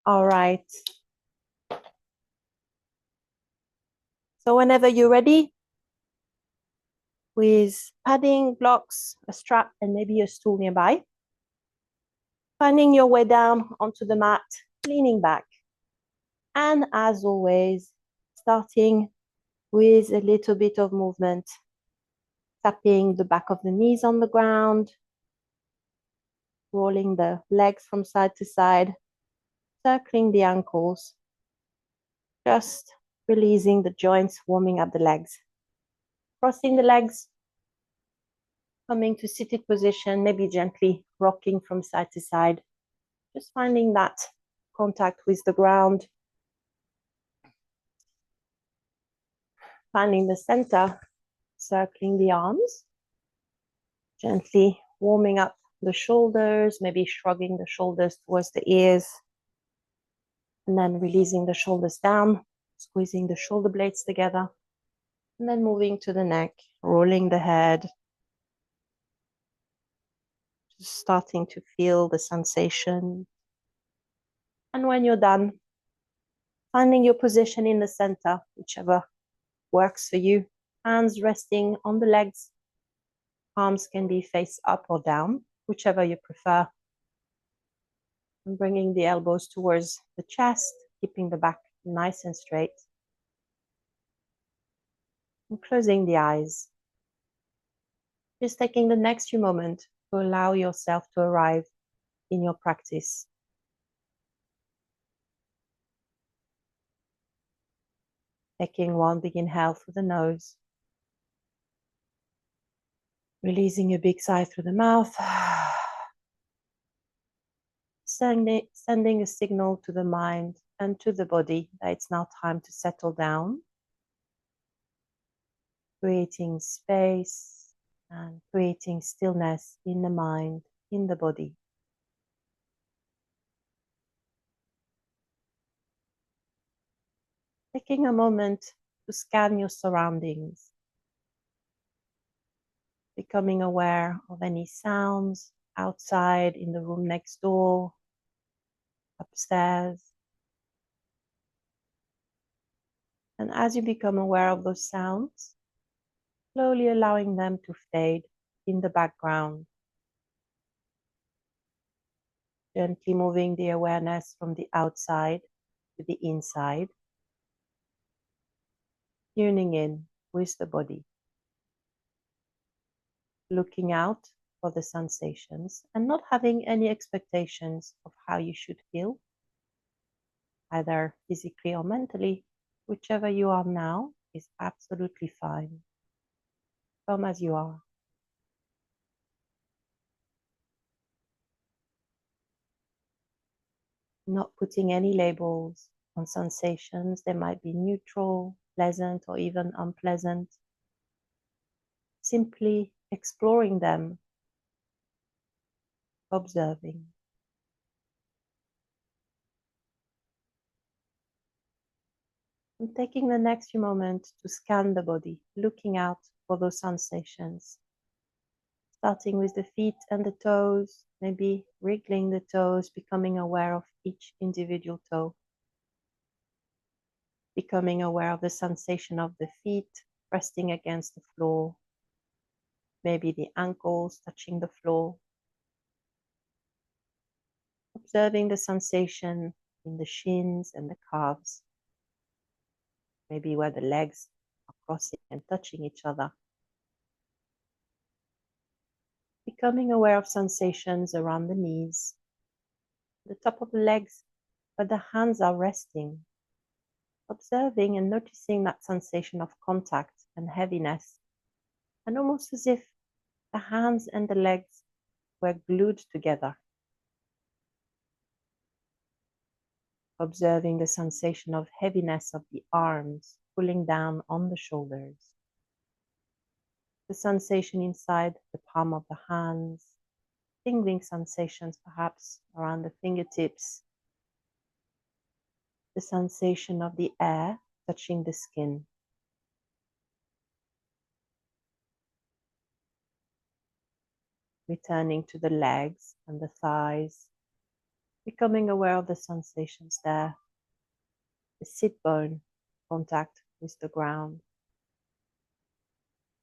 All right. So whenever you're ready, with padding, blocks, a strap, and maybe a stool nearby, finding your way down onto the mat, leaning back. And as always, starting with a little bit of movement, tapping the back of the knees on the ground, rolling the legs from side to side, circling the ankles, just releasing the joints, warming up the legs. Crossing the legs, coming to seated position, maybe gently rocking from side to side, just finding that contact with the ground, finding the center, circling the arms, gently warming up the shoulders, maybe shrugging the shoulders towards the ears, and then releasing the shoulders down, squeezing the shoulder blades together, and then moving to the neck, rolling the head, just starting to feel the sensation. And when you're done, finding your position in the center, whichever works for you. Hands resting on the legs. Palms can be face up or down, whichever you prefer. And bringing the elbows towards the chest, keeping the back nice and straight. And closing the eyes. Just taking the next few moments to allow yourself to arrive in your practice. Taking one big inhale through the nose. Releasing a big sigh through the mouth. Sending a signal to the mind and to the body that it's now time to settle down. Creating space and creating stillness in the mind, in the body. Taking a moment to scan your surroundings. Becoming aware of any sounds outside, in the room next door, upstairs. And as you become aware of those sounds, slowly allowing them to fade in the background. Gently moving the awareness from the outside to the inside. Tuning in with the body. Looking out for the sensations and not having any expectations of how you should feel, either physically or mentally. Whichever you are now is absolutely fine. Come as you are. Not putting any labels on sensations. They might be neutral, pleasant, or even unpleasant. Simply exploring them, observing. And taking the next few moments to scan the body, looking out for those sensations. Starting with the feet and the toes, maybe wriggling the toes, becoming aware of each individual toe. Becoming aware of the sensation of the feet resting against the floor. Maybe the ankles touching the floor. Observing the sensation in the shins and the calves. Maybe where the legs are crossing and touching each other. Becoming aware of sensations around the knees, the top of the legs, where the hands are resting. Observing and noticing that sensation of contact and heaviness, and almost as if the hands and the legs were glued together. Observing the sensation of heaviness of the arms pulling down on the shoulders. The sensation inside the palm of the hands, tingling sensations perhaps around the fingertips. The sensation of the air touching the skin. Returning to the legs and the thighs, Becoming aware of the sensations there, the sit bone contact with the ground,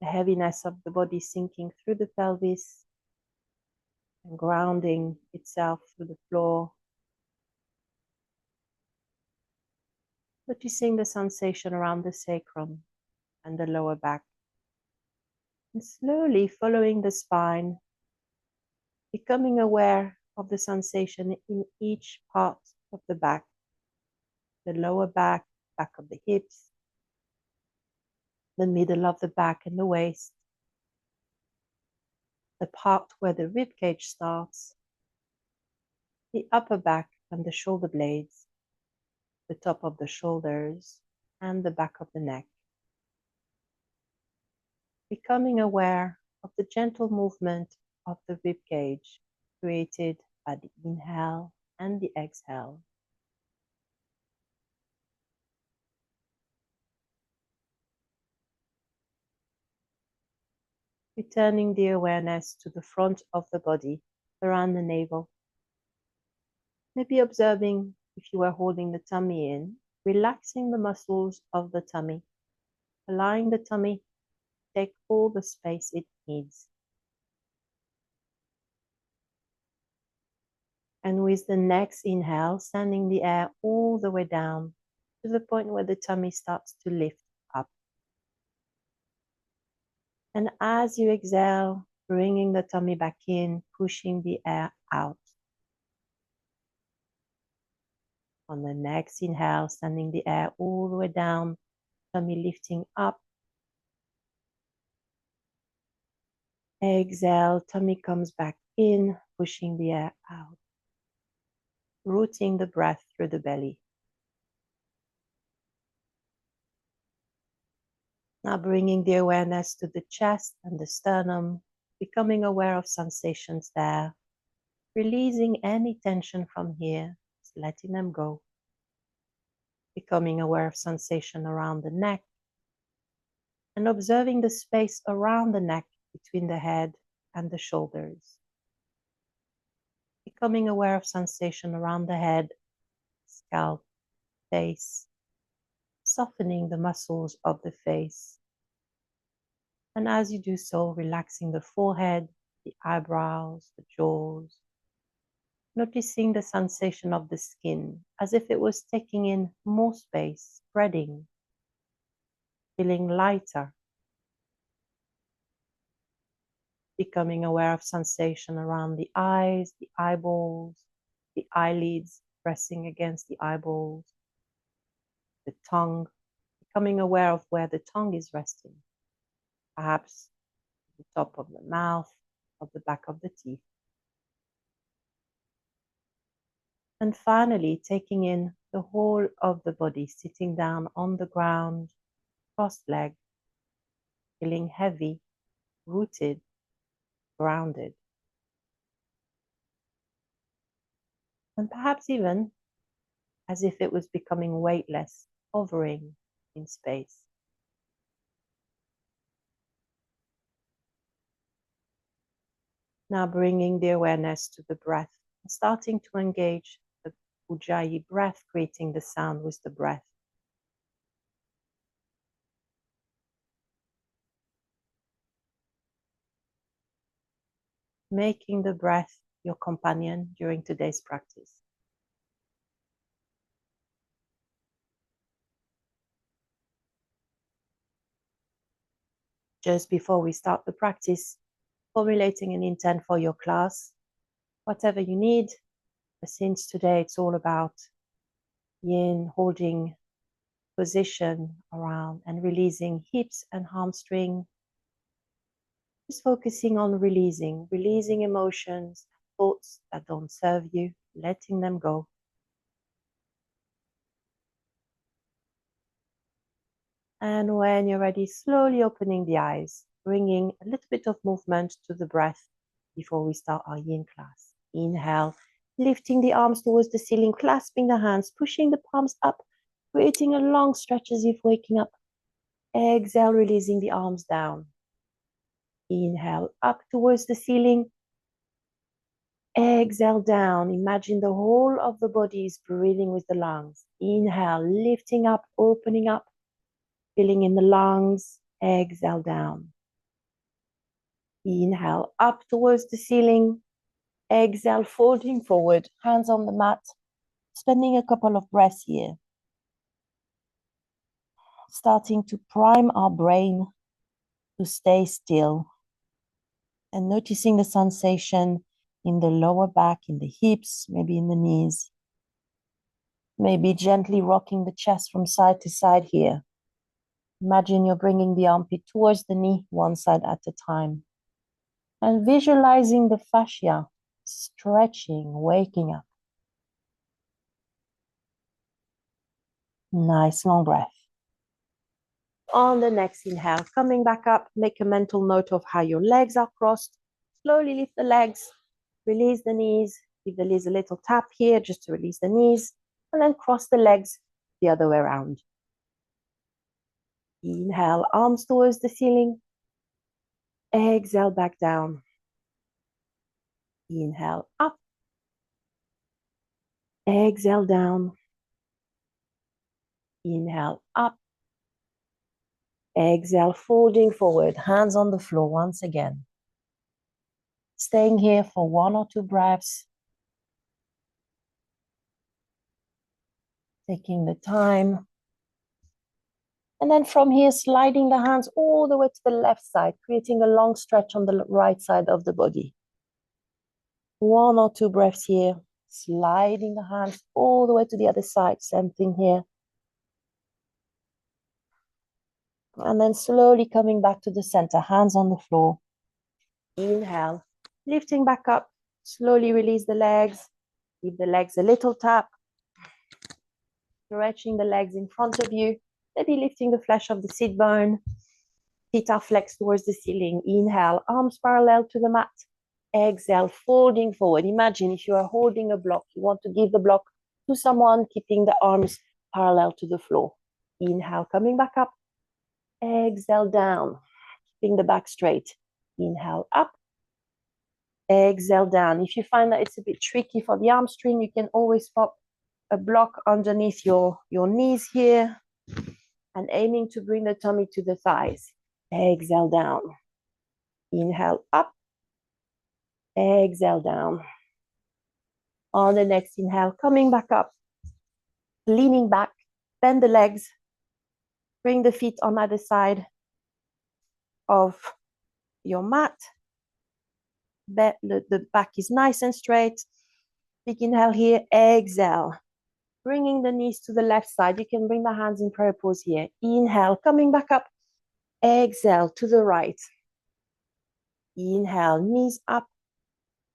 the heaviness of the body sinking through the pelvis and grounding itself through the floor. Noticing the sensation around the sacrum and the lower back. And slowly following the spine, becoming aware of the sensation in each part of the back, the lower back, back of the hips, the middle of the back and the waist, the part where the rib cage starts, the upper back and the shoulder blades, the top of the shoulders, and the back of the neck. Becoming aware of the gentle movement of the rib cage created by the inhale and the exhale. Returning the awareness to the front of the body, around the navel. Maybe observing if you are holding the tummy in, relaxing the muscles of the tummy, allowing the tummy to take all the space it needs. And with the next inhale, sending the air all the way down to the point where the tummy starts to lift up. And as you exhale, bringing the tummy back in, pushing the air out. On the next inhale, sending the air all the way down, tummy lifting up. Exhale, tummy comes back in, pushing the air out. Rooting the breath through the belly. Now bringing the awareness to the chest and the sternum, becoming aware of sensations there. Releasing any tension from here, just letting them go. Becoming aware of sensation around the neck and observing the space around the neck between the head and the shoulders. Becoming aware of sensation around the head, scalp, face, softening the muscles of the face. And as you do so, relaxing the forehead, the eyebrows, the jaws, noticing the sensation of the skin as if it was taking in more space, spreading, feeling lighter. Becoming aware of sensation around the eyes, the eyeballs, the eyelids pressing against the eyeballs, the tongue, becoming aware of where the tongue is resting, perhaps the top of the mouth, of the back of the teeth. And finally, taking in the whole of the body, sitting down on the ground, cross-legged, feeling heavy, rooted, grounded. And perhaps even as if it was becoming weightless, hovering in space. Now bringing the awareness to the breath, and starting to engage the Ujjayi breath, creating the sound with the breath. Making the breath your companion during today's practice. Just before we start the practice, formulating an intent for your class, whatever you need. But since today it's all about yin, holding position around and releasing hips and hamstring. Just focusing on releasing emotions, thoughts that don't serve you, letting them go. And when you're ready, slowly opening the eyes, bringing a little bit of movement to the breath before we start our yin class. Inhale, lifting the arms towards the ceiling, clasping the hands, pushing the palms up, creating a long stretch as if waking up. Exhale, releasing the arms down. Inhale, up towards the ceiling. Exhale down. Imagine the whole of the body is breathing with the lungs. Inhale, lifting up, opening up, filling in the lungs. Exhale down. Inhale up towards the ceiling. Exhale, folding forward, hands on the mat. Spending a couple of breaths here. Starting to prime our brain to stay still. And noticing the sensation in the lower back, in the hips, maybe in the knees. Maybe gently rocking the chest from side to side here. Imagine you're bringing the armpit towards the knee, one side at a time. And visualizing the fascia stretching, waking up. Nice long breath. On the next inhale, coming back up, make a mental note of how your legs are crossed. Slowly lift the legs, release the knees. Give the knees a little tap here just to release the knees. And then cross the legs the other way around. Inhale, arms towards the ceiling. Exhale, back down. Inhale, up. Exhale, down. Inhale, up. Exhale, folding forward, hands on the floor once again. Staying here for 1 or 2 breaths. Taking the time. And then from here, sliding the hands all the way to the left side, creating a long stretch on the right side of the body. 1 or 2 breaths here. Sliding the hands all the way to the other side. Same thing here. And then slowly coming back to the center, hands on the floor. Inhale, lifting back up. Slowly release the legs. Give the legs a little tap. Stretching the legs in front of you. Maybe lifting the flesh of the sit bone. Feet are flexed towards the ceiling. Inhale, arms parallel to the mat. Exhale, folding forward. Imagine if you are holding a block, you want to give the block to someone, keeping the arms parallel to the floor. Inhale, coming back up. Exhale, down, keeping the back straight. Inhale, up. Exhale, down. If you find that it's a bit tricky for the hamstring, you can always pop a block underneath your knees here and aiming to bring the tummy to the thighs. Exhale, down. Inhale, up. Exhale, down. On the next inhale, coming back up, leaning back, bend the legs, bring the feet on either side of your mat. The back is nice and straight. Big inhale here, exhale. Bringing the knees to the left side. You can bring the hands in prayer pose here. Inhale, coming back up. Exhale to the right. Inhale, knees up.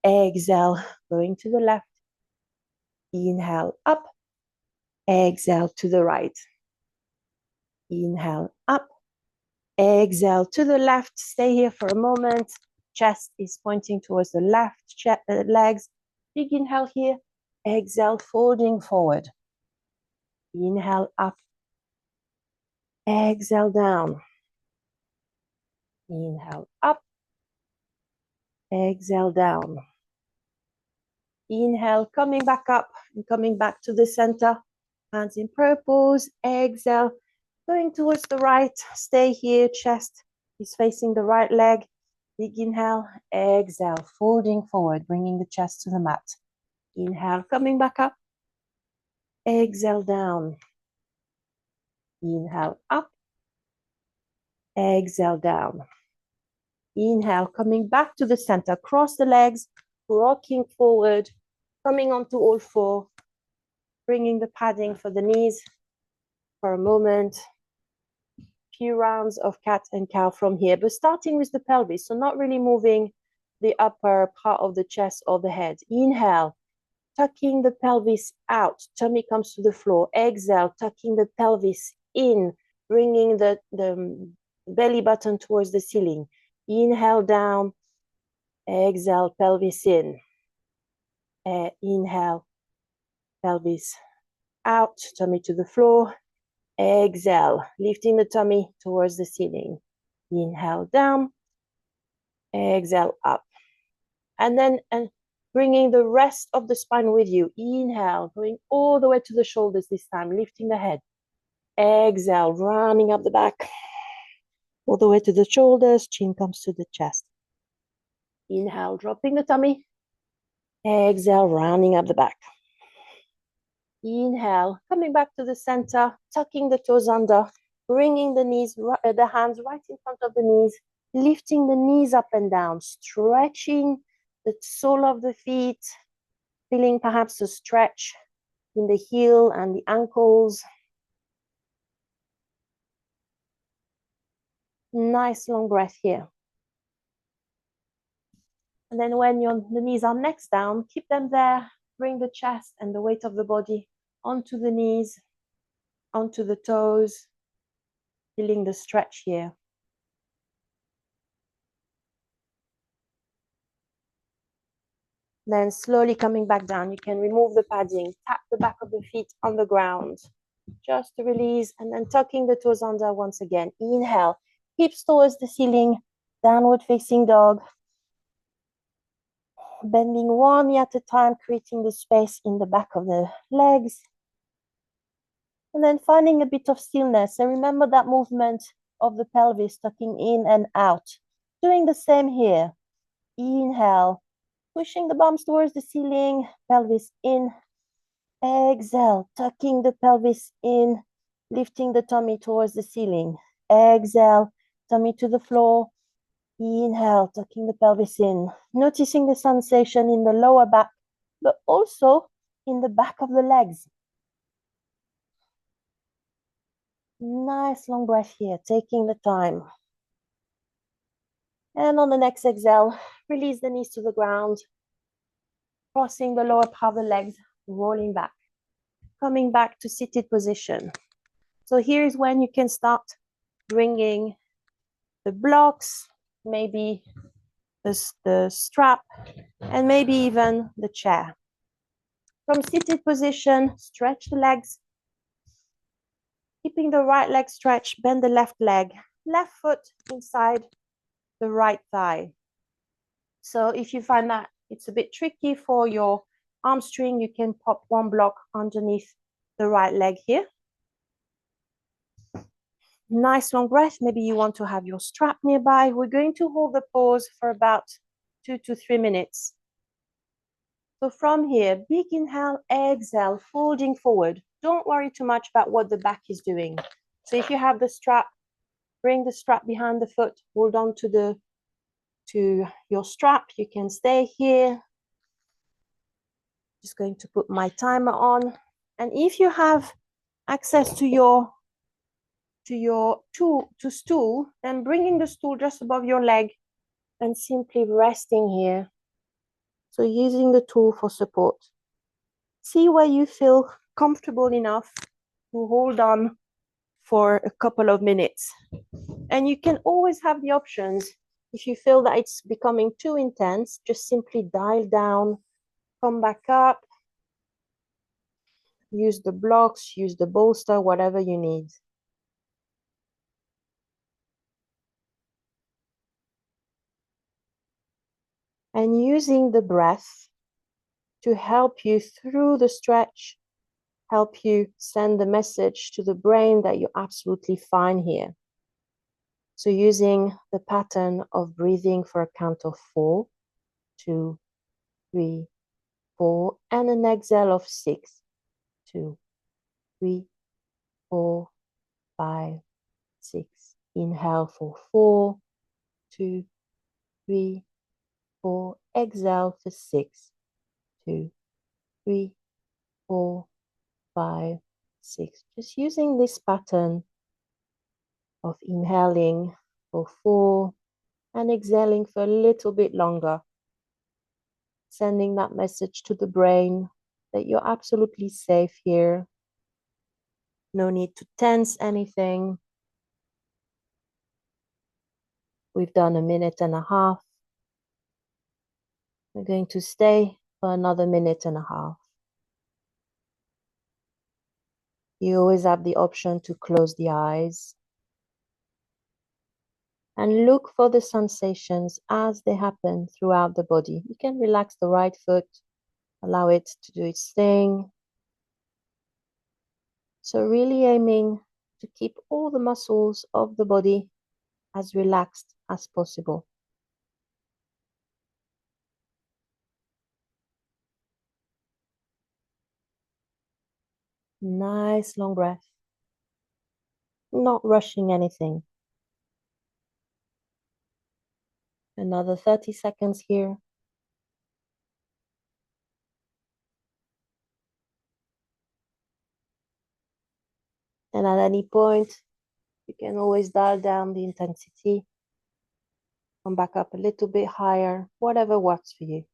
Exhale, going to the left. Inhale, up. Exhale to the right. Inhale, up. Exhale to the left. Stay here for a moment. Chest is pointing towards the left legs. Big inhale here. Exhale, folding forward. Inhale, up. Exhale, down. Inhale, up. Exhale, down. Inhale, coming back up and coming back to the center. Hands in prayer pose. Exhale, going towards the right. Stay here. Chest is facing the right leg. Big inhale. Exhale, folding forward, bringing the chest to the mat. Inhale, coming back up. Exhale, down. Inhale, up. Exhale, down. Inhale, coming back to the center. Cross the legs, rocking forward, coming onto all four, bringing the padding for the knees for a moment. Few rounds of cat and cow from here, but starting with the pelvis, so not really moving the upper part of the chest or the head. Inhale, tucking the pelvis out, tummy comes to the floor. Exhale, tucking the pelvis in, bringing the belly button towards the ceiling. Inhale, down. Exhale, pelvis in. Inhale, pelvis out, tummy to the floor. Exhale, lifting the tummy towards the ceiling. Inhale, down. Exhale, up. And then Bringing the rest of the spine with you. Inhale, going all the way to the shoulders this time, lifting the head. Exhale, rounding up the back. All the way to the shoulders, chin comes to the chest. Inhale, dropping the tummy. Exhale, rounding up the back. Inhale, coming back to the center, tucking the toes under, bringing the knees, the hands right in front of the knees, lifting the knees up and down, stretching the sole of the feet, feeling perhaps a stretch in the heel and the ankles. Nice long breath here. And then when the knees are next down, keep them there. Bring the chest and the weight of the body onto the knees, onto the toes, feeling the stretch here. Then slowly coming back down, you can remove the padding, tap the back of the feet on the ground, just to release, and then tucking the toes under once again. Inhale, hips towards the ceiling, downward facing dog. Bending one knee at a time, creating the space in the back of the legs. And then finding a bit of stillness. And remember that movement of the pelvis, tucking in and out. Doing the same here. Inhale, pushing the bums towards the ceiling, pelvis in. Exhale, tucking the pelvis in, lifting the tummy towards the ceiling. Exhale, tummy to the floor. Inhale, tucking the pelvis in. Noticing the sensation in the lower back, but also in the back of the legs. Nice long breath here, taking the time. And on the next exhale, release the knees to the ground, crossing the lower part of the legs, rolling back, coming back to seated position. So here is when you can start bringing the blocks, maybe the strap, and maybe even the chair. From seated position, stretch the legs, keeping the right leg stretched, bend the left leg, left foot inside the right thigh. So if you find that it's a bit tricky for your hamstring, you can pop one block underneath the right leg here. Nice long breath. Maybe you want to have your strap nearby. We're going to hold the pose for about 2 to 3 minutes. So from here, big inhale, exhale, folding forward. Don't worry too much about what the back is doing. So if you have the strap, bring the strap behind the foot, hold on to your strap. You can stay here. Just going to put my timer on. And if you have access to your stool, then bringing the stool just above your leg and simply resting here. So using the tool for support. See where you feel comfortable enough to hold on for a couple of minutes. And you can always have the options. If you feel that it's becoming too intense, just simply dial down, come back up, use the blocks, use the bolster, whatever you need. And using the breath to help you through the stretch, help you send the message to the brain that you're absolutely fine here. So using the pattern of breathing for a count of 4, 2, 3, 4, and an exhale of 6, 2, 3, 4, 5, 6. Inhale for 4, 2, 3, 4. Exhale for 6, 2, 3, 4, 5, 6. Just using this pattern of inhaling for 4 and exhaling for a little bit longer, sending that message to the brain that you're absolutely safe here. No need to tense anything. We've done 1.5 minutes. We're going to stay for another 1.5 minutes. You always have the option to close the eyes. And look for the sensations as they happen throughout the body. You can relax the right foot, allow it to do its thing. So really aiming to keep all the muscles of the body as relaxed as possible. Nice long breath. Not rushing anything. Another 30 seconds here. And at any point, you can always dial down the intensity. Come back up a little bit higher, whatever works for you.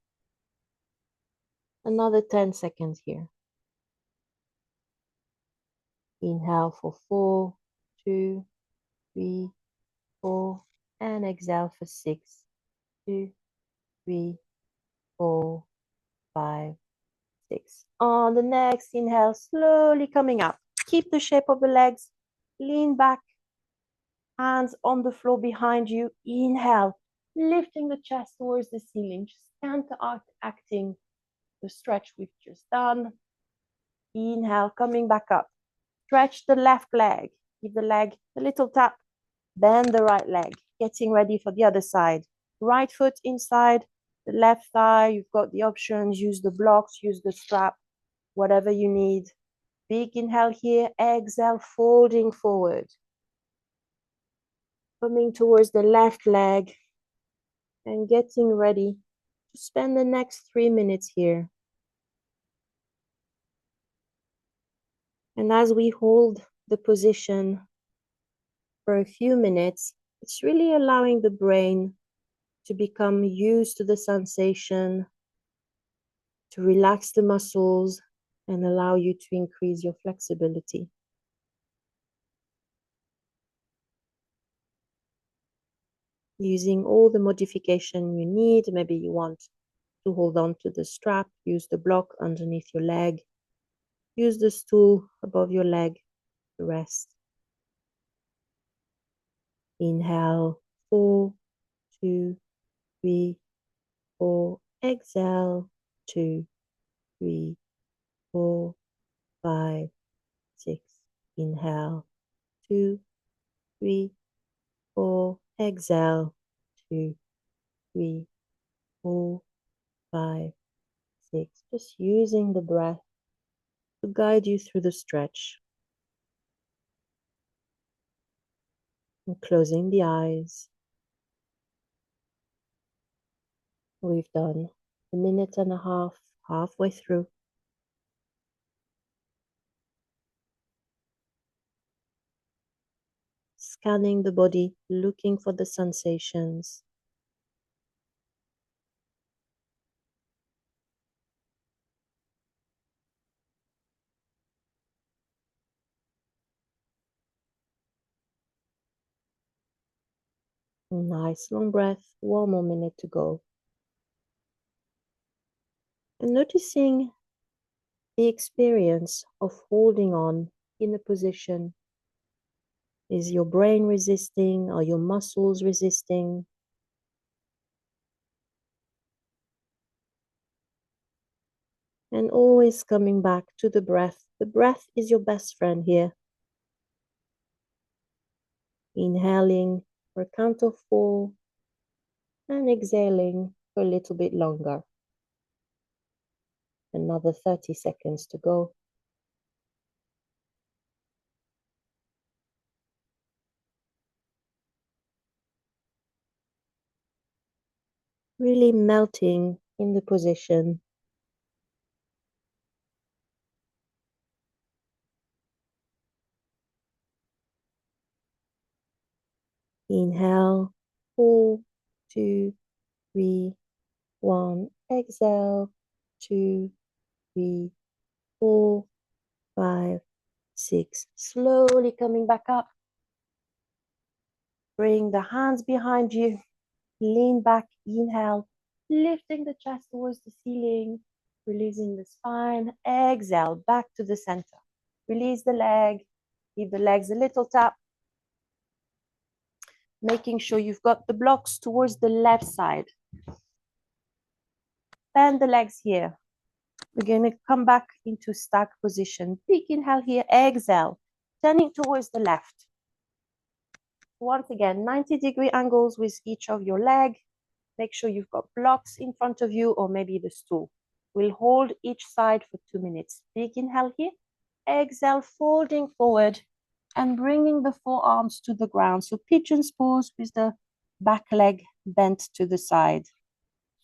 Another 10 seconds here. Inhale for 4, 2, 3, 4, and exhale for 6, 2, 3, 4, 5, 6. On the next inhale, slowly coming up. Keep the shape of the legs. Lean back. Hands on the floor behind you. Inhale, lifting the chest towards the ceiling, just counteracting the stretch we've just done. Inhale, coming back up. Stretch the left leg. Give the leg a little tap. Bend the right leg. Getting ready for the other side. Right foot inside the left thigh. You've got the options. Use the blocks, use the strap, whatever you need. Big inhale here. Exhale, folding forward. Coming towards the left leg and getting ready to spend the next 3 minutes here. And as we hold the position for a few minutes, it's really allowing the brain to become used to the sensation, to relax the muscles, and allow you to increase your flexibility. Using all the modification you need. Maybe you want to hold on to the strap, use the block underneath your leg, use the stool above your leg to rest. Inhale, 4, 2, 3, 4. Exhale, 2, 3, 4, 5, 6. Inhale, 2, 3, 4. Exhale, 2, 3, 4, 5, 6. Just using the breath to guide you through the stretch. And closing the eyes. We've done a minute and a half, halfway through. Scanning the body, looking for the sensations. Nice long breath, one more minute to go. And noticing the experience of holding on in a position. Is your brain resisting? Are your muscles resisting? And always coming back to the breath. The breath is your best friend here. Inhaling for a count of 4 and exhaling for a little bit longer. Another 30 seconds to go. Really melting in the position. Inhale, 4, 2, 3, 1. Exhale, 2, 3, 4, 5, 6. Slowly coming back up. Bring the hands behind you. Lean back, inhale, lifting the chest towards the ceiling, releasing the spine. Exhale, back to the center. Release the leg. Give the legs a little tap. making sure you've got the blocks towards the left side. Bend the legs here. We're going to come back into stack position. Big inhale here, exhale, turning towards the left. Once again, 90-degree angles with each of your leg. Make sure you've got blocks in front of you or maybe the stool. We'll hold each side for 2 minutes. Big inhale here, exhale, folding forward and bringing the forearms to the ground. So pigeon's pose with the back leg bent to the side.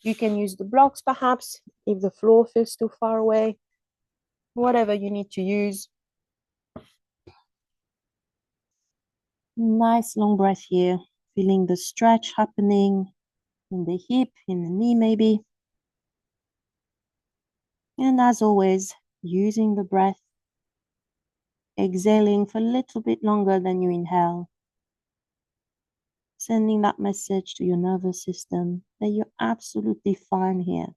You can use the blocks perhaps if the floor feels too far away, whatever you need to use. Nice long breath here, feeling the stretch happening in the hip, in the knee maybe. And as always, using the breath, exhaling for a little bit longer than you inhale, sending that message to your nervous system that you're absolutely fine here.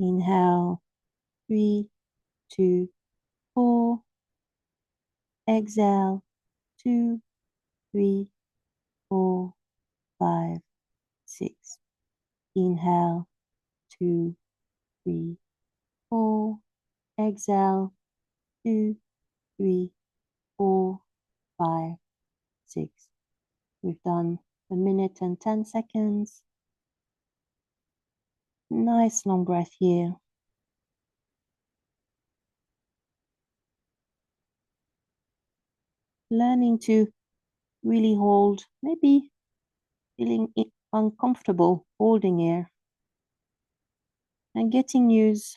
Inhale, 3, 2, 4. Exhale, 2, 3, 4, 5, 6. Inhale, 2, 3, 4. Exhale, 2, 3, 4, 5, 6. We've done 1 minute and 10 seconds. Nice long breath here. Learning to really hold, maybe feeling uncomfortable holding here, and getting used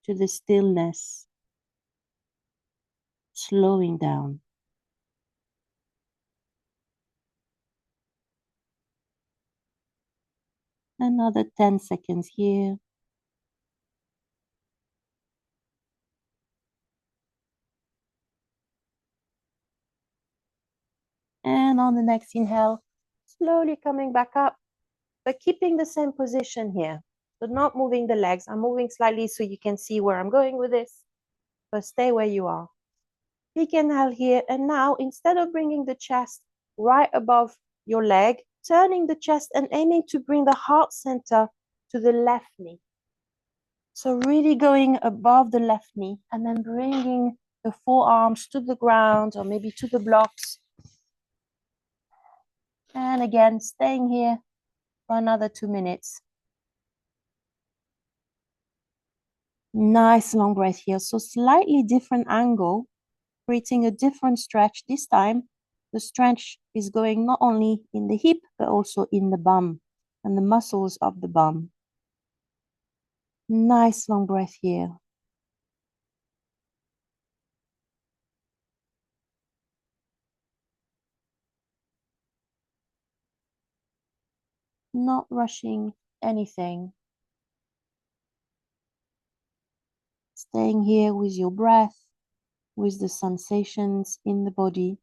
to the stillness, slowing down. Another 10 seconds here. And on the next inhale, slowly coming back up, but keeping the same position here. So not moving the legs. I'm moving slightly so you can see where I'm going with this, but stay where you are. Big inhale here. And now, instead of bringing the chest right above your leg, turning the chest and aiming to bring the heart center to the left knee. So really going above the left knee and then bringing the forearms to the ground or maybe to the blocks. And again, staying here for another 2 minutes. Nice long breath here. So slightly different angle, creating a different stretch. This time, the stretch is going not only in the hip, but also in the bum and the muscles of the bum. Nice long breath here. Not rushing anything. Staying here with your breath, with the sensations in the body.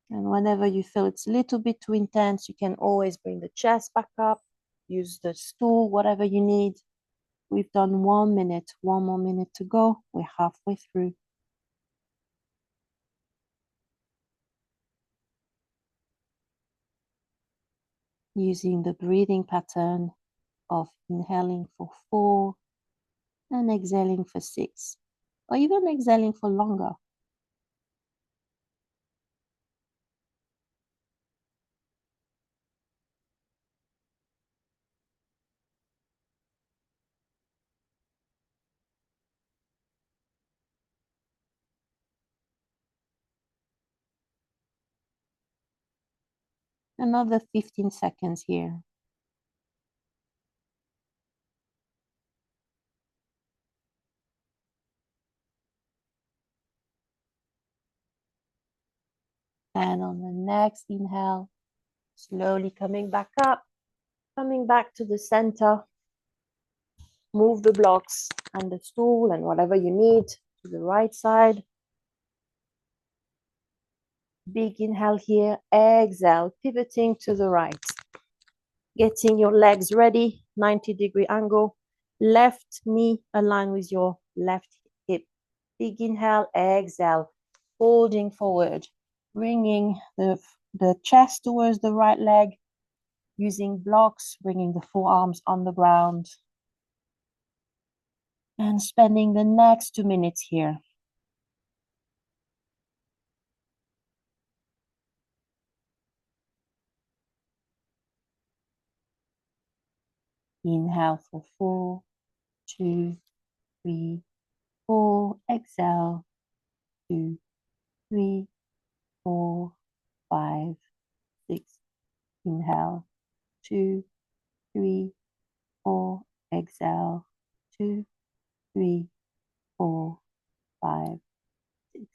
And whenever you feel it's a little bit too intense, you can always bring the chest back up, use the stool, whatever you need. We've done 1 minute, 1 more minute to go. We're halfway through. Using the breathing pattern of inhaling for 4 and exhaling for 6, or even exhaling for longer. Another 15 seconds here. And on the next inhale, slowly coming back up, Coming back to the center, move the blocks and the stool and whatever you need to the right side. Big inhale here, exhale, pivoting to the right. Getting your legs ready, 90-degree angle. Left knee aligned with your left hip. Big inhale, exhale, folding forward. Bringing the chest towards the right leg. Using blocks, bringing the forearms on the ground. And spending the next 2 minutes here. Inhale for 4, 2, 3, 4. Exhale, 2, 3, 4, 5, 6. Inhale, 2, 3, 4. Exhale, 2, 3, 4, 5, 6.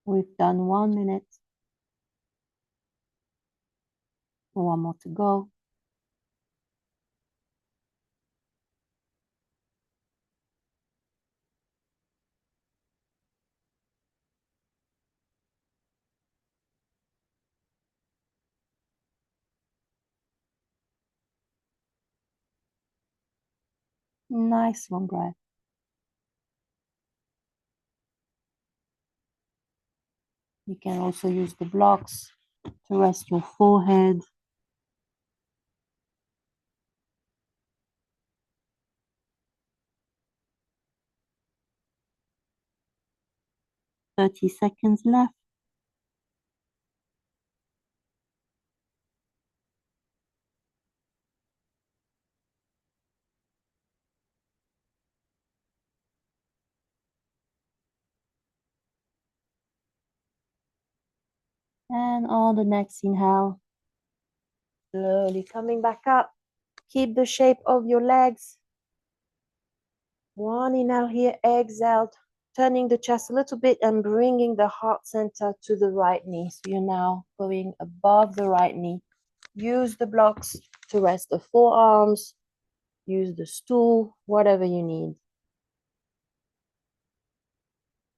We've done 1 minute. One more to go. Nice long breath. You can also use the blocks to rest your forehead. "30 seconds left. And on the next inhale, slowly coming back up. Keep the shape of your legs. One inhale here, exhaled, turning the chest a little bit and bringing the heart center to the right knee. So you're now going above the right knee. Use the blocks to rest the forearms. Use the stool, whatever you need.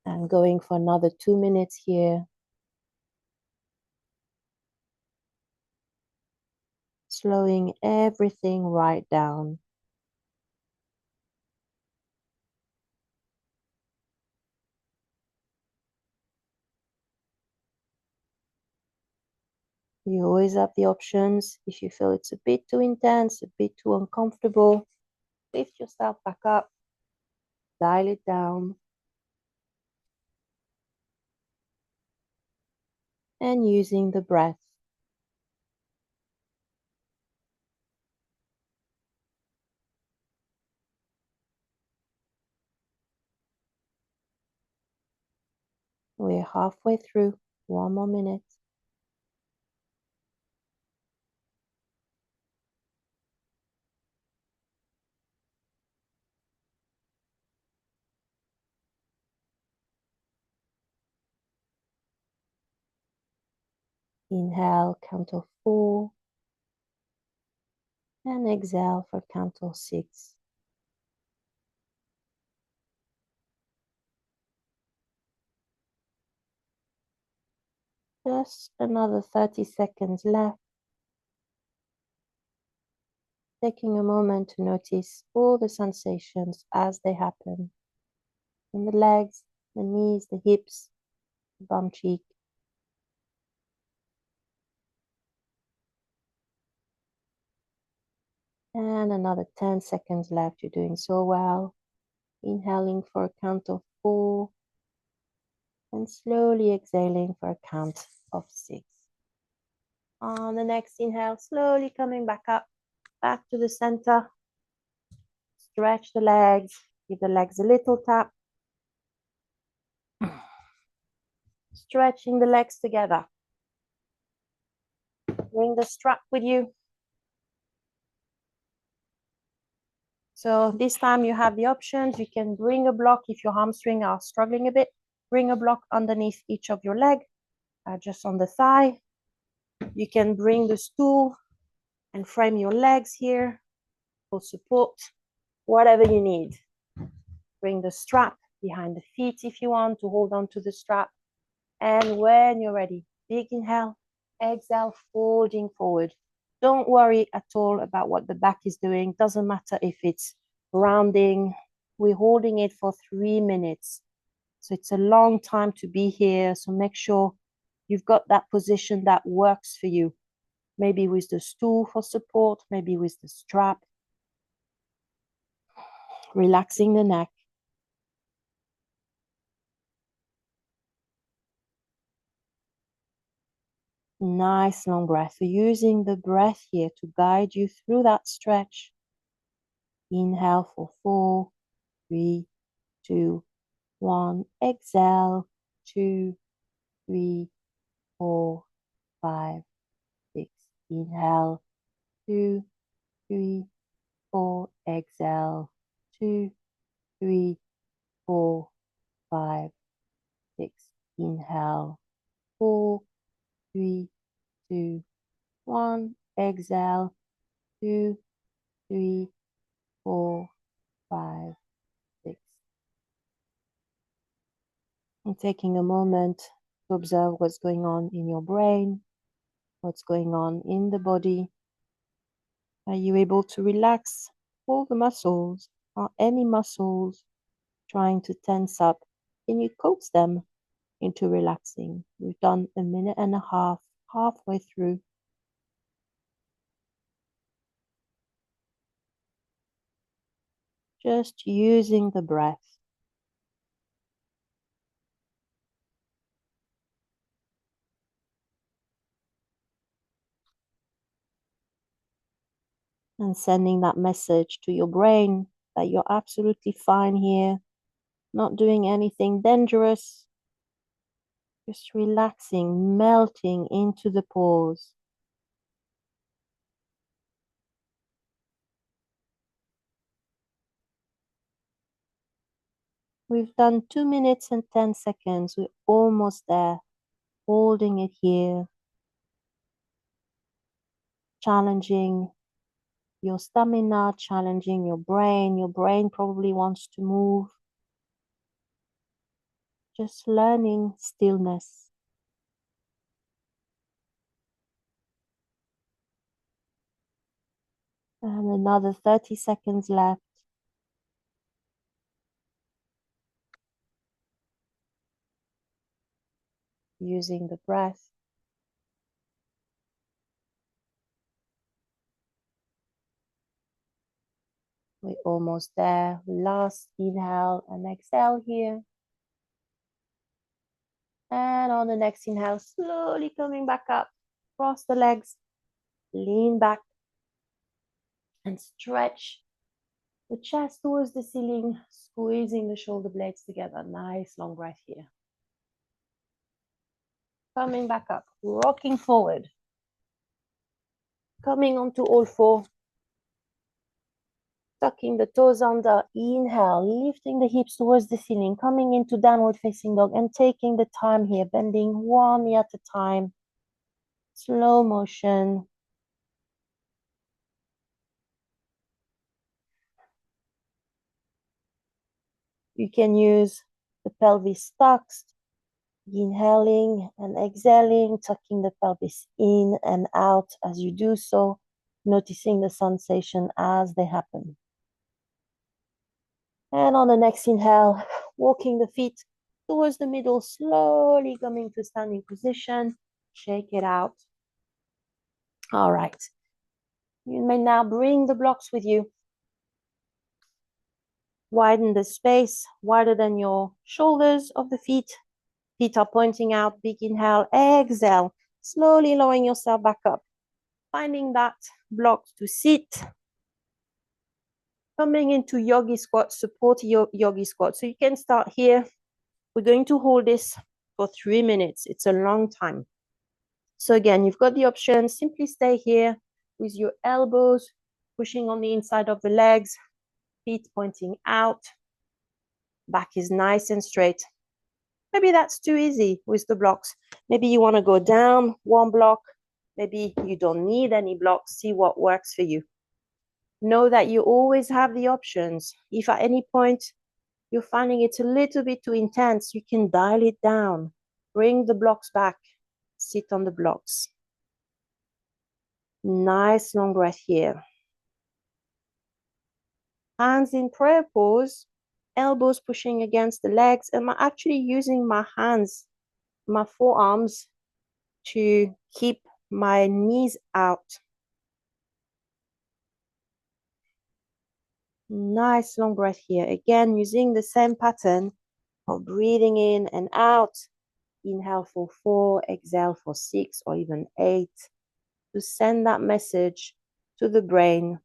And going for another 2 minutes here. Slowing everything right down. You always have the options. If you feel it's a bit too intense, a bit too uncomfortable, lift yourself back up, dial it down, and using the breath. We're halfway through. 1 more minute. Inhale, count of 4. And exhale for count of 6. Just another 30 seconds left. Taking a moment to notice all the sensations as they happen. In the legs, the knees, the hips, the bum cheek. And another 10 seconds left. You're doing so well. Inhaling for a count of 4. And slowly exhaling for a count of 6. On the next inhale, slowly coming back up, back to the center. Stretch the legs. Give the legs a little tap. Stretching the legs together. Bring the strap with you. So this time you have the options. You can bring a block if your hamstring are struggling a bit. Bring a block underneath each of your leg, just on the thigh. You can bring the stool and frame your legs here for support, whatever you need. Bring the strap behind the feet if you want to hold on to the strap. And when you're ready, big inhale, exhale, folding forward. Don't worry at all about what the back is doing. Doesn't matter if it's rounding. We're holding it for 3 minutes. So it's a long time to be here. So make sure you've got that position that works for you. Maybe with the stool for support, maybe with the strap. Relaxing the neck. Nice long breath. So using the breath here to guide you through that stretch. Inhale for 4, 3, 2, 1. Exhale. 2, 3, 4, 5, 6. Inhale. 2, 3, 4. Exhale. 2, 3, 4, 5, 6. Inhale. 4, 3, 2, 1. Exhale. 2, 3, 4, 5, 6. And taking a moment to observe what's going on in your brain, what's going on in the body. Are you able to relax all the muscles? Are any muscles trying to tense up? Can you coax them into relaxing? We've done 1.5 minutes, halfway through. Just using the breath. And sending that message to your brain that you're absolutely fine here, not doing anything dangerous, just relaxing, melting into the pause. We've done 2 minutes and 10 seconds. We're almost there, holding it here, challenging your stamina, challenging your brain. Your brain probably wants to move. Just learning stillness. And another 30 seconds left. Using the breath. We're almost there. Last inhale and exhale here. And on the next inhale, slowly coming back up. Cross the legs. Lean back. And stretch the chest towards the ceiling. Squeezing the shoulder blades together. Nice long breath here. Coming back up. Rocking forward. Coming onto all four. Tucking the toes under, inhale, lifting the hips towards the ceiling, coming into downward facing dog and taking the time here, bending one knee at a time, slow motion. You can use the pelvis tucks, inhaling and exhaling, tucking the pelvis in and out as you do so, noticing the sensation as they happen. And on the next inhale, walking the feet towards the middle, slowly coming to standing position. Shake it out. All right. You may now bring the blocks with you. Widen the space, wider than your shoulders of the feet. Feet are pointing out. Big inhale, exhale. Slowly lowering yourself back up. Finding that block to sit. Coming into yogi squat, support yogi squat. So you can start here. We're going to hold this for 3 minutes. It's a long time. So again, you've got the option. Simply stay here with your elbows pushing on the inside of the legs. feet pointing out, back is nice and straight. Maybe that's too easy with the blocks. Maybe you want to go down one block. Maybe you don't need any blocks. See what works for you. Know that you always have the options. If at any point you're finding it a little bit too intense, you can dial it down. Bring the blocks back. Sit on the blocks. Nice long breath here. Hands in prayer pose, elbows pushing against the legs. And I'm actually using my hands, my forearms, to keep my knees out. Nice long breath here. Again, using the same pattern of breathing in and out. Inhale for 4, exhale for 6 or even 8. To send that message to the brain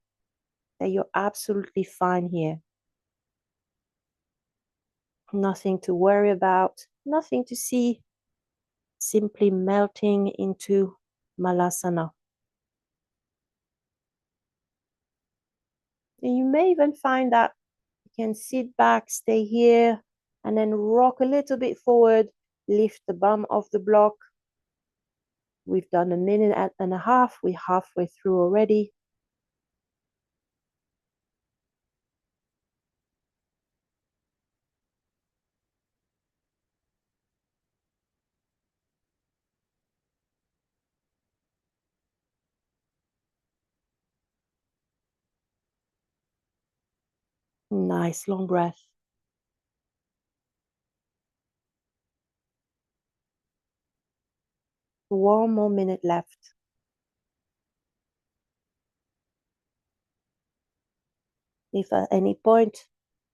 that you're absolutely fine here. Nothing to worry about, nothing to see. Simply melting into Malasana. And you may even find that you can sit back, stay here, and then rock a little bit forward, lift the bum of the block. We've done 1.5 minutes. We're halfway through already. Nice long breath. One more minute left. If at any point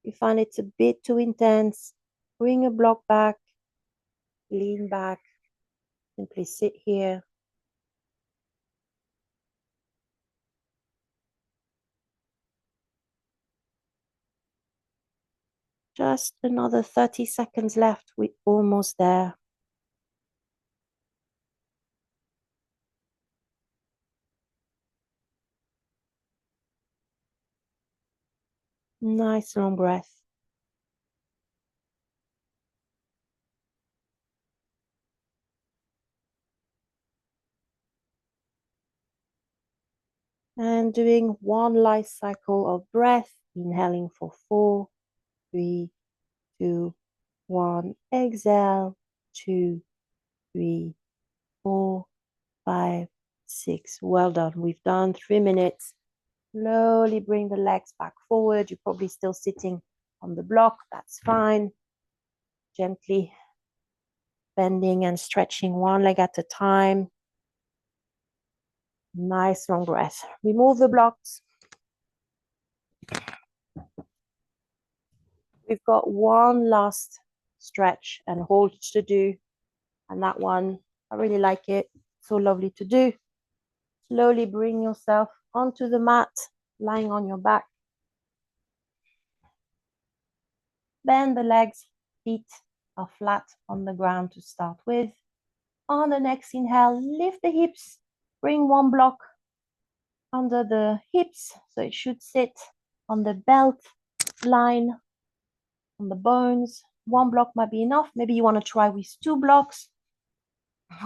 you find it's a bit too intense, bring a block back, lean back, simply sit here. Just another 30 seconds left. We're almost there. Nice long breath. And doing one life cycle of breath, inhaling for 4, 3, 2, 1. Exhale, 2, 3, 4, 5, 6. Well done. We've done 3 minutes. Slowly bring the legs back forward. You're probably still sitting on the block. That's fine. Gently bending and stretching one leg at a time. Nice long breath. Remove the blocks. We've got one last stretch and hold to do. And that one, I really like it. So lovely to do. Slowly bring yourself onto the mat, lying on your back. Bend the legs, feet are flat on the ground to start with. On the next inhale, lift the hips. Bring one block under the hips, so it should sit on the belt line, on the bones. One block might be enough. Maybe you want to try with 2 blocks.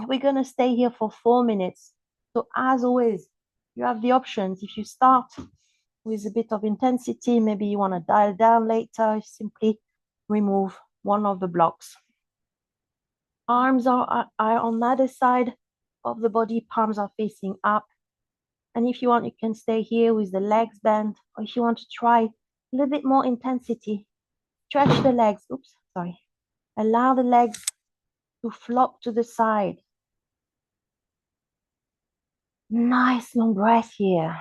We're going to stay here for 4 minutes. So as always, you have the options. If you start with a bit of intensity, maybe you want to dial down later, simply remove one of the blocks. Arms are on the other side of the body, palms are facing up. And if you want, you can stay here with the legs bent, or if you want to try a little bit more intensity, stretch the legs. Oops, sorry. Allow the legs to flop to the side. Nice long breath here.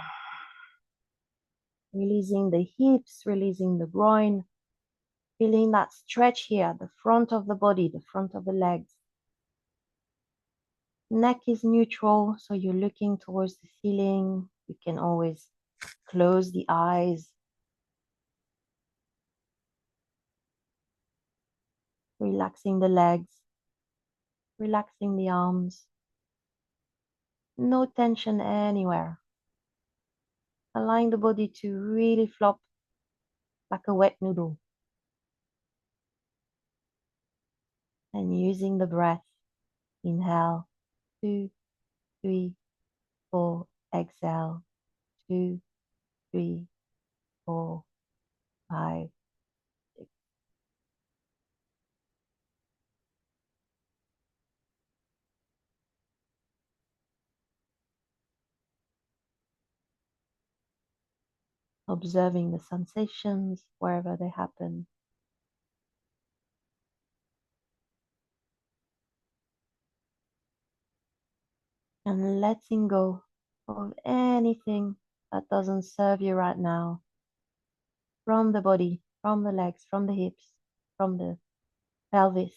Releasing the hips, releasing the groin, feeling that stretch here, the front of the body, the front of the legs. Neck is neutral, so you're looking towards the ceiling. You can always close the eyes. Relaxing the legs, relaxing the arms. No tension anywhere. Allowing the body to really flop like a wet noodle. And using the breath, inhale, 2, 3, 4, exhale, 2, 3, 4, 5, 6. Observing the sensations wherever they happen. And letting go of anything that doesn't serve you right now, from the body, from the legs, from the hips, from the pelvis,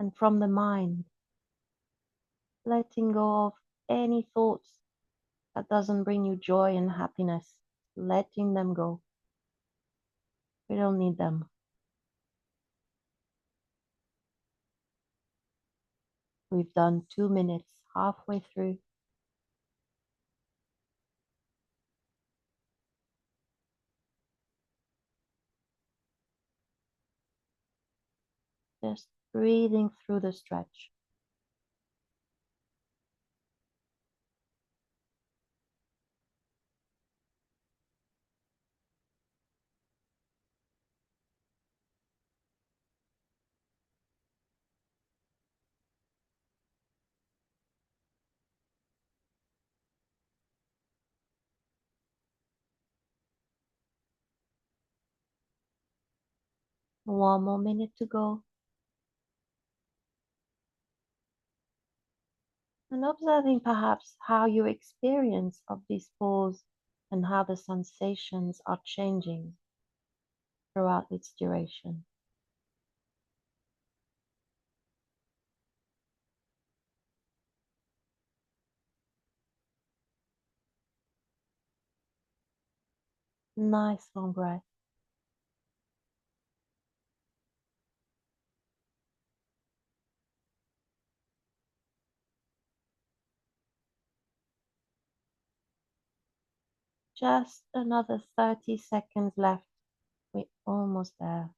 and from the mind. Letting go of any thoughts that doesn't bring you joy and happiness. Letting them go. We don't need them. We've done 2 minutes, halfway through. Just breathing through the stretch. One more minute to go. And observing perhaps how your experience of this pause and how the sensations are changing throughout its duration. Nice long breath. Just another 30 seconds left. We're almost there.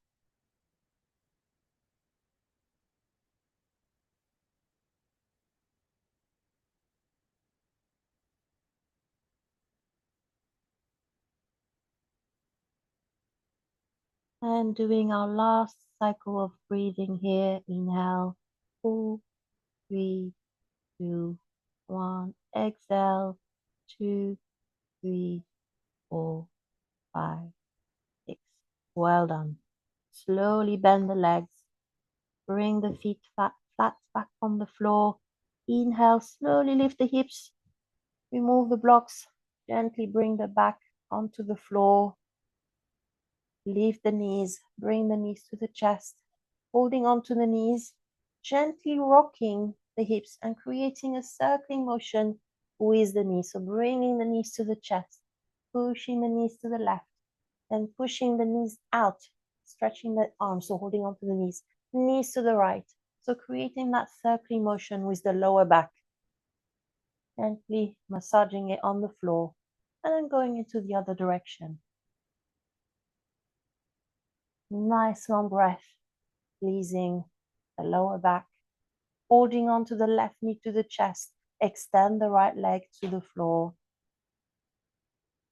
And doing our last cycle of breathing here. Inhale, 4, 3, 2, 1. Exhale, 2, 3, 4, 5, 6. Well done. Slowly bend the legs. Bring the feet flat back on the floor. Inhale, slowly lift the hips. Remove the blocks. Gently bring the back onto the floor. Lift the knees. Bring the knees to the chest. Holding onto the knees. Gently rocking the hips and creating a circling motion with the knees. So bringing the knees to the chest. Pushing the knees to the left. Then pushing the knees out. Stretching the arms. So holding onto the knees. Knees to the right. So creating that circling motion with the lower back. Gently massaging it on the floor. And then going into the other direction. Nice long breath, releasing the lower back, holding on to the left knee to the chest, extend the right leg to the floor,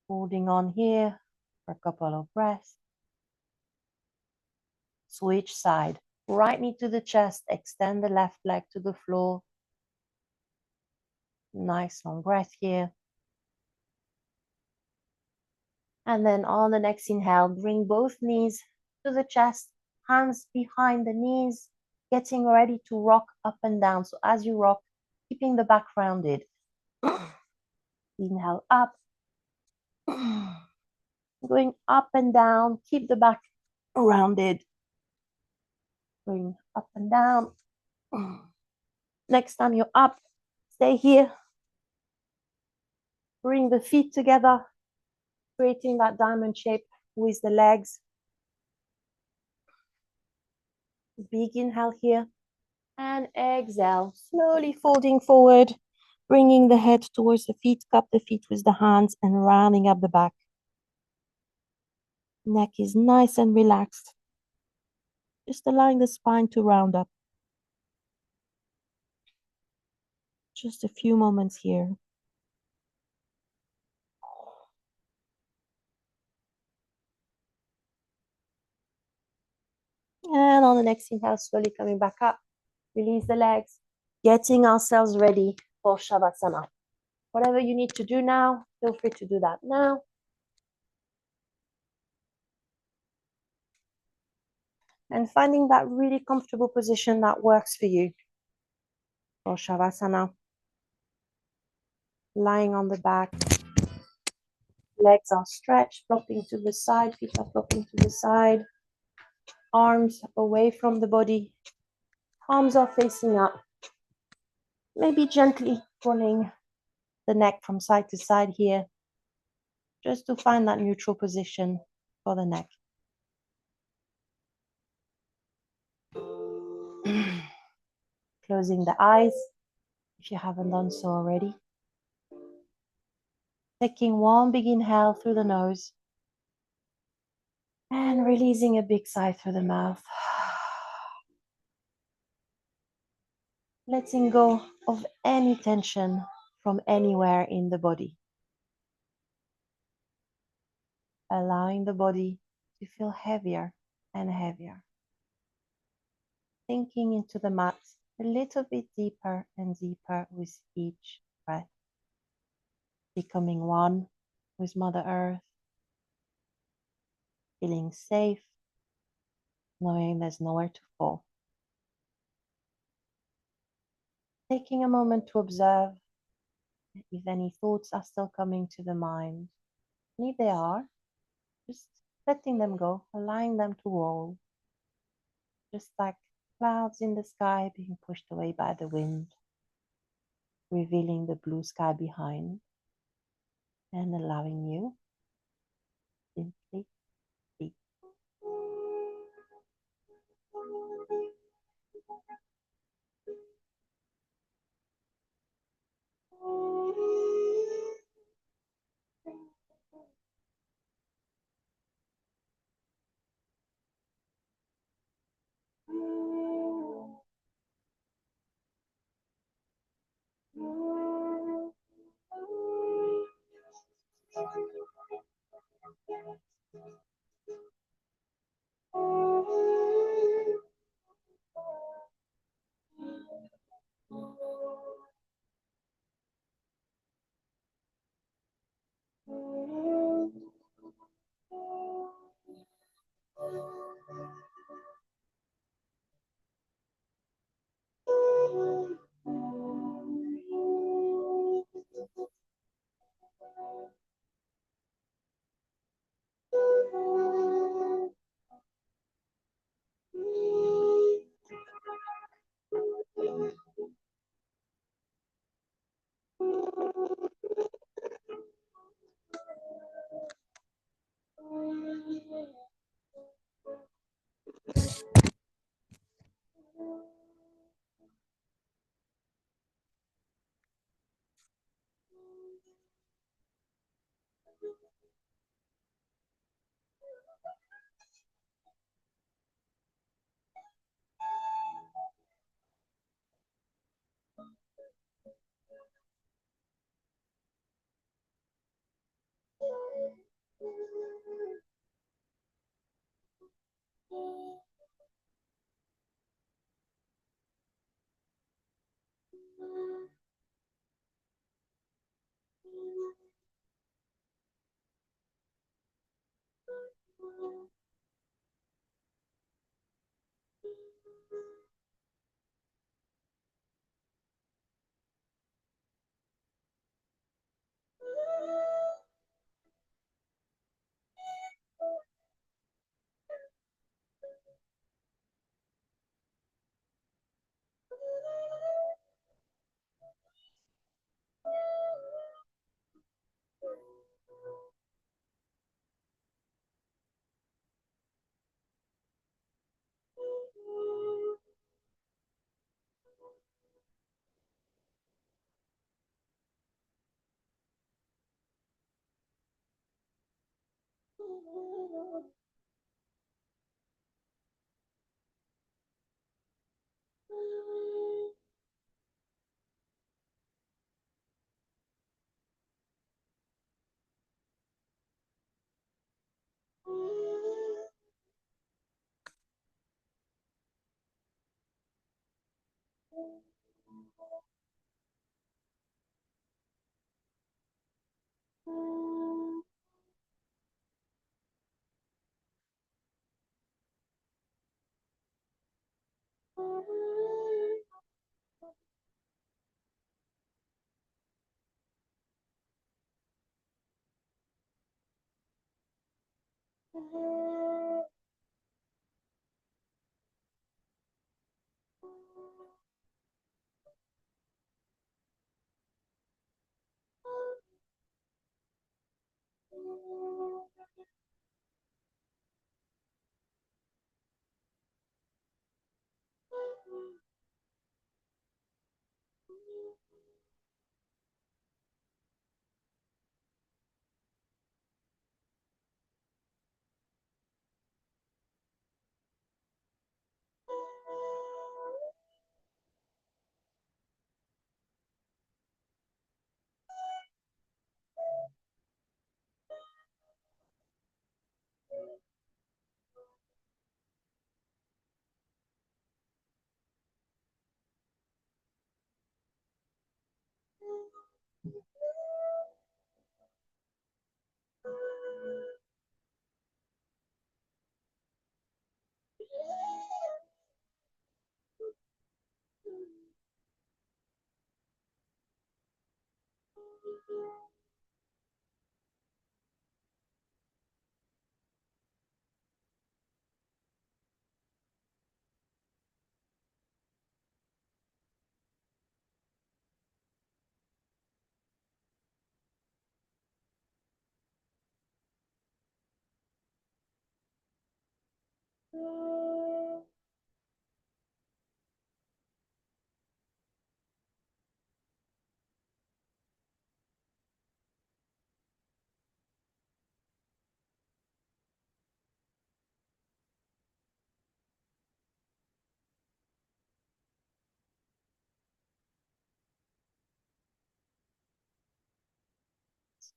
holding on here for a couple of breaths. Switch side, right knee to the chest, extend the left leg to the floor. Nice long breath here. And then on the next inhale, bring both knees to the chest, hands behind the knees, getting ready to rock up and down. So as you rock, keeping the back rounded. Inhale up, going up and down, keep the back rounded, going up and down. Next time you're up, stay here, bring the feet together, creating that diamond shape with the legs. Big inhale here, and exhale, slowly folding forward, bringing the head towards the feet, cup the feet with the hands, and rounding up the back. Neck is nice and relaxed. Just allowing the spine to round up. Just a few moments here. And on the next inhale, slowly coming back up. Release the legs. Getting ourselves ready for Shavasana. Whatever you need to do now, feel free to do that now. And finding that really comfortable position that works for you for Shavasana. Lying on the back. Legs are stretched, flopping to the side, feet are flopping to the side. Arms away from the body. Palms are facing up. Maybe gently pulling the neck from side to side here, just to find that neutral position for the neck. Closing the eyes, if you haven't done so already. Taking one big inhale through the nose and releasing a big sigh through the mouth. Letting go of any tension from anywhere in the body. Allowing the body to feel heavier and heavier. Sinking into the mat a little bit deeper and deeper with each breath. Becoming one with Mother Earth. Feeling safe, knowing there's nowhere to fall. Taking a moment to observe if any thoughts are still coming to the mind. And if they are, just letting them go, allowing them to roll. Just like clouds in the sky being pushed away by the wind, revealing the blue sky behind, and allowing you simply be.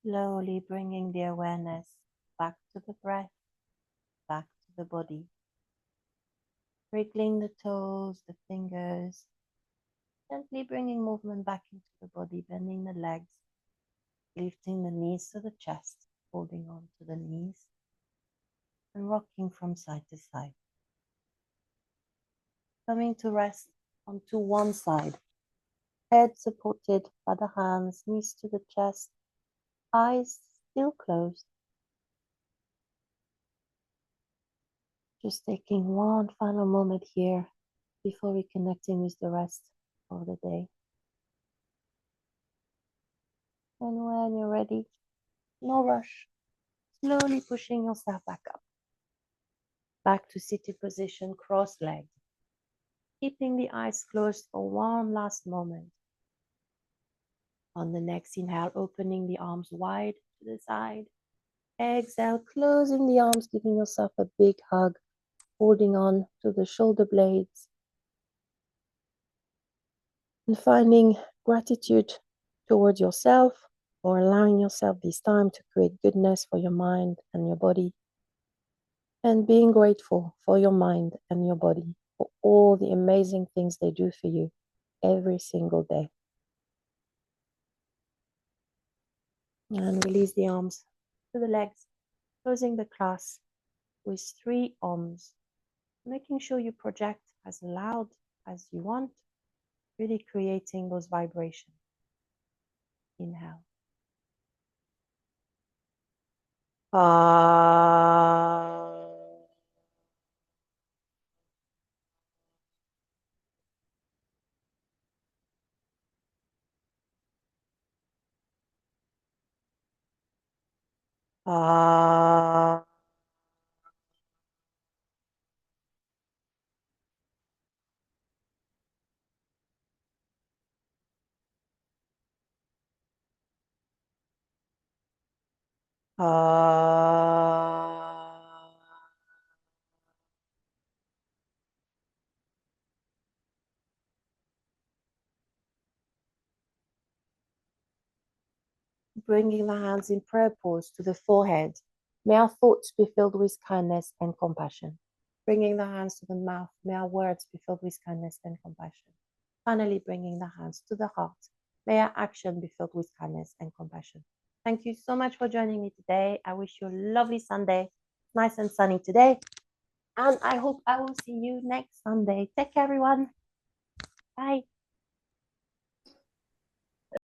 Slowly bringing the awareness back to the breath, back to the body. Wriggling the toes, the fingers, gently bringing movement back into the body, bending the legs, lifting the knees to the chest, holding on to the knees, and rocking from side to side. Coming to rest onto one side, head supported by the hands, knees to the chest, eyes still closed. Just taking one final moment here before reconnecting with the rest of the day. And when you're ready, no rush, slowly pushing yourself back up. Back to seated position, cross-legged. Keeping the eyes closed for one last moment. On the next inhale, opening the arms wide to the side. Exhale, closing the arms, giving yourself a big hug, holding on to the shoulder blades. And finding gratitude towards yourself for allowing yourself this time to create goodness for your mind and your body. And being grateful for your mind and your body for all the amazing things they do for you every single day. And release the arms to the legs, closing the class with 3 arms, making sure you project as loud as you want, really creating those vibrations. Inhale. Bringing the hands in prayer pose to the forehead. May our thoughts be filled with kindness and compassion. Bringing the hands to the mouth. May our words be filled with kindness and compassion. Finally, bringing the hands to the heart. May our action be filled with kindness and compassion. Thank you so much for joining me today. I wish you a lovely Sunday. Nice and sunny today. And I hope I will see you next Sunday. Take care, everyone. Bye.